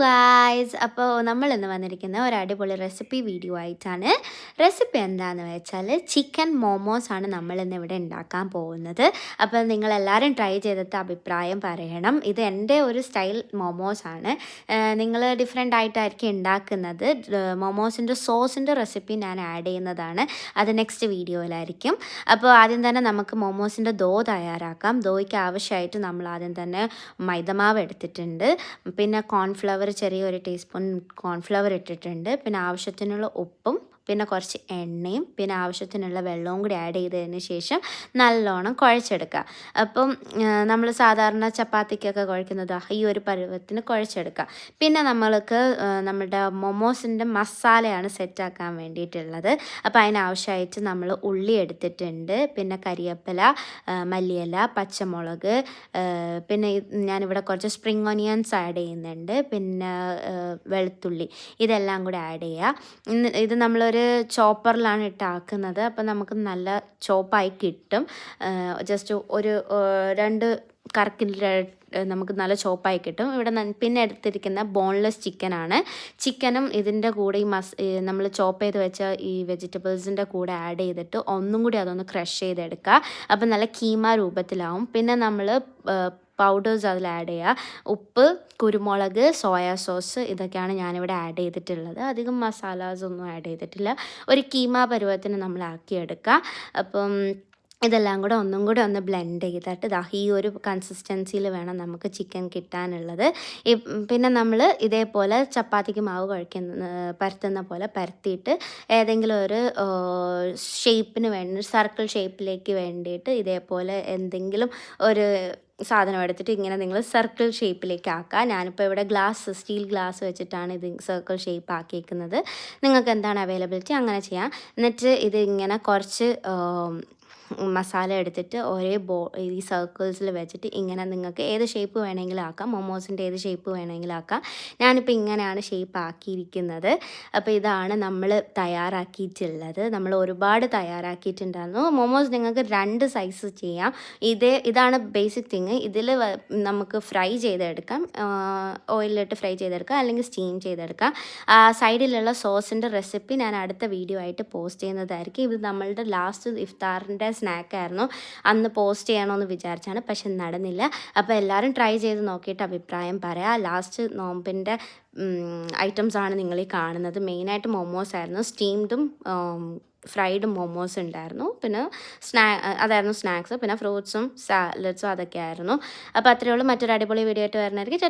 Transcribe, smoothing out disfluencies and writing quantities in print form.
Guys, അപ്പോൾ നമ്മൾ ഇന്ന് വന്നിരിക്കുന്ന ഒരു അടിപൊളി റെസിപ്പി വീഡിയോ ആയിട്ടാണ്. റെസിപ്പി എന്താണെന്ന് വെച്ചാൽ ചിക്കൻ മോമോസ് ആണ് നമ്മൾ ഇന്ന് ഇവിടെ ഉണ്ടാക്കാൻ പോകുന്നത്. അപ്പോൾ നിങ്ങളെല്ലാവരും ട്രൈ ചെയ്തിട്ട് അഭിപ്രായം പറയണം. ഇത് എൻ്റെ ഒരു സ്റ്റൈൽ മോമോസ് ആണ്. നിങ്ങൾ ഡിഫറെൻ്റ് ആയിട്ടായിരിക്കും ഉണ്ടാക്കുന്നത്. മോമോസിൻ്റെ സോസിൻ്റെ റെസിപ്പി ഞാൻ ആഡ് ചെയ്യുന്നതാണ്. അത് നെക്സ്റ്റ് വീഡിയോയിലായിരിക്കും. അപ്പോൾ ആദ്യം തന്നെ നമുക്ക് മോമോസിൻ്റെ ദോ തയ്യാറാക്കാം. ദോയ്ക്ക് ആവശ്യമായിട്ട് നമ്മൾ ആദ്യം തന്നെ മൈദമാവ് എടുത്തിട്ടുണ്ട്. പിന്നെ കോൺഫ്ലവർ ചെറിയൊരു ടീസ്പൂൺ കോൺഫ്ലവർ ഇട്ടിട്ടുണ്ട്. പിന്നെ ആവശ്യത്തിനുള്ള ഉപ്പും പിന്നെ കുറച്ച് എണ്ണയും പിന്നെ ആവശ്യത്തിനുള്ള വെള്ളവും കൂടി ആഡ് ചെയ്തതിന് ശേഷം നല്ലോണം കുഴച്ചെടുക്കുക. അപ്പം നമ്മൾ സാധാരണ ചപ്പാത്തിക്കൊക്കെ കുഴക്കുന്നത് ഈ ഒരു പരുവത്തിന് കുഴച്ചെടുക്കുക. പിന്നെ നമ്മൾക്ക് നമ്മുടെ മൊമോസിൻ്റെ മസാലയാണ് സെറ്റാക്കാൻ വേണ്ടിയിട്ടുള്ളത്. അപ്പോൾ അതിനാവശ്യമായിട്ട് നമ്മൾ ഉള്ളി എടുത്തിട്ടുണ്ട്. പിന്നെ കരിവേപ്പില, മല്ലിയില, പച്ചമുളക്, പിന്നെ ഞാനിവിടെ കുറച്ച് സ്പ്രിംഗ് ഓനിയൻസ് ആഡ് ചെയ്യുന്നുണ്ട്. പിന്നെ വെളുത്തുള്ളി, ഇതെല്ലാം കൂടി ആഡ് ചെയ്യുക. ഇത് നമ്മളൊരു ചോപ്പറിലാണ് ഇട്ടാക്കുന്നത്. അപ്പോൾ നമുക്ക് നല്ല ചോപ്പായി കിട്ടും. ജസ്റ്റ് ഒരു 2 കറക്കിൽ നമുക്ക് നല്ല ചോപ്പായി കിട്ടും. ഇവിടെ പിന്നെ എടുത്തിരിക്കുന്ന ബോൺലെസ് ചിക്കനാണ്. ചിക്കനും ഇതിൻ്റെ കൂടെ നമ്മൾ ചോപ്പ് ചെയ്ത് വെച്ച ഈ വെജിറ്റബിൾസിൻ്റെ കൂടെ ആഡ് ചെയ്തിട്ട് ഒന്നും കൂടി അതൊന്ന് ക്രഷ് ചെയ്തെടുക്കുക. അപ്പം നല്ല കീമ രൂപത്തിലാവും. പിന്നെ നമ്മൾ പൗഡേഴ്സ് അതിൽ ആഡ് ചെയ്യുക. ഉപ്പ്, കുരുമുളക്, സോയാ സോസ്, ഇതൊക്കെയാണ് ഞാനിവിടെ ആഡ് ചെയ്തിട്ടുള്ളത്. അധികം മസാലാസ് ഒന്നും ആഡ് ചെയ്തിട്ടില്ല. ഒരു കീമ പരുവത്തിന് നമ്മൾ ആക്കിയെടുക്കുക. അപ്പം ഇതെല്ലാം കൂടെ ഒന്നും കൂടെ ഒന്ന് ബ്ലെൻഡ് ചെയ്തിട്ട് ഈ ഒരു കൺസിസ്റ്റൻസിയിൽ വേണം നമുക്ക് ചിക്കൻ കിട്ടാനുള്ളത്. പിന്നെ നമ്മൾ ഇതേപോലെ ചപ്പാത്തിക്ക് മാവ് പരത്തുന്ന പോലെ പരത്തിയിട്ട് ഏതെങ്കിലും ഒരു ഷേപ്പിന് വേണ്ടി സർക്കിൾ ഷേപ്പിലേക്ക് വേണ്ടിയിട്ട് ഇതേപോലെ എന്തെങ്കിലും ഒരു സാധനം എടുത്തിട്ട് ഇങ്ങനെ നിങ്ങൾ സർക്കിൾ ഷേപ്പിലേക്ക് ആക്കുക. ഞാനിപ്പോൾ ഇവിടെ സ്റ്റീൽ ഗ്ലാസ് വെച്ചിട്ടാണ് ഇത് സർക്കിൾ ഷേപ്പ് ആക്കിയിരിക്കുന്നത്. നിങ്ങൾക്ക് എന്താണ് അവൈലബിലിറ്റി അങ്ങനെ ചെയ്യാം. എന്നിട്ട് ഇത് ഇങ്ങനെ കുറച്ച് മസാല എടുത്തിട്ട് ഈ സർക്കിൾസിൽ വെച്ചിട്ട് ഇങ്ങനെ നിങ്ങൾക്ക് ഏത് ഷേപ്പ് വേണമെങ്കിലും ആക്കാം. മൊമോസിൻ്റെ ഏത് ഷേപ്പ് വേണമെങ്കിലും ആക്കാം. ഞാനിപ്പോൾ ഇങ്ങനെയാണ് ഷേപ്പ് ആക്കിയിരിക്കുന്നത്. അപ്പോൾ ഇതാണ് നമ്മൾ തയ്യാറാക്കിയിട്ടുള്ളത്. നമ്മൾ ഒരുപാട് തയ്യാറാക്കിയിട്ടുണ്ടായിരുന്നു. മൊമോസ് നിങ്ങൾക്ക് 2 സൈസ് ചെയ്യാം. ഇതാണ് ബേസിക് തിങ്. ഇതിൽ നമുക്ക് ഫ്രൈ ചെയ്തെടുക്കാം, ഓയിലിലിട്ട് ഫ്രൈ ചെയ്തെടുക്കാം, അല്ലെങ്കിൽ സ്റ്റീം ചെയ്തെടുക്കാം. സൈഡിലുള്ള സോസിൻ്റെ റെസിപ്പി ഞാൻ അടുത്ത വീഡിയോ ആയിട്ട് പോസ്റ്റ് ചെയ്യുന്നതായിരിക്കും. ഇത് നമ്മളുടെ ലാസ്റ്റ് ഇഫ്താറിൻ്റെ സ്നാക്കായിരുന്നു. അന്ന് പോസ്റ്റ് ചെയ്യണമെന്ന് വിചാരിച്ചാണ്, പക്ഷെ നടന്നില്ല. അപ്പോൾ എല്ലാവരും ട്രൈ ചെയ്ത് നോക്കിയിട്ട് അഭിപ്രായം പറയാം. ലാസ്റ്റ് നോമ്പിൻ്റെ ഐറ്റംസ് ആണ് നിങ്ങൾ ഈ കാണുന്നത്. മെയിനായിട്ട് മൊമോസ് ആയിരുന്നു. സ്റ്റീംഡും ഫ്രൈഡ് മൊമോസ് ഉണ്ടായിരുന്നു. പിന്നെ അതായിരുന്നു സ്നാക്സ്. പിന്നെ ഫ്രൂട്ട്സും സാലഡ്സും അതൊക്കെ ആയിരുന്നു. അപ്പോൾ അത്രയേ ഉള്ളൂ. മറ്റൊരു അടിപൊളി വീഡിയോ ആയിട്ട് വരുന്നതായിരിക്കും.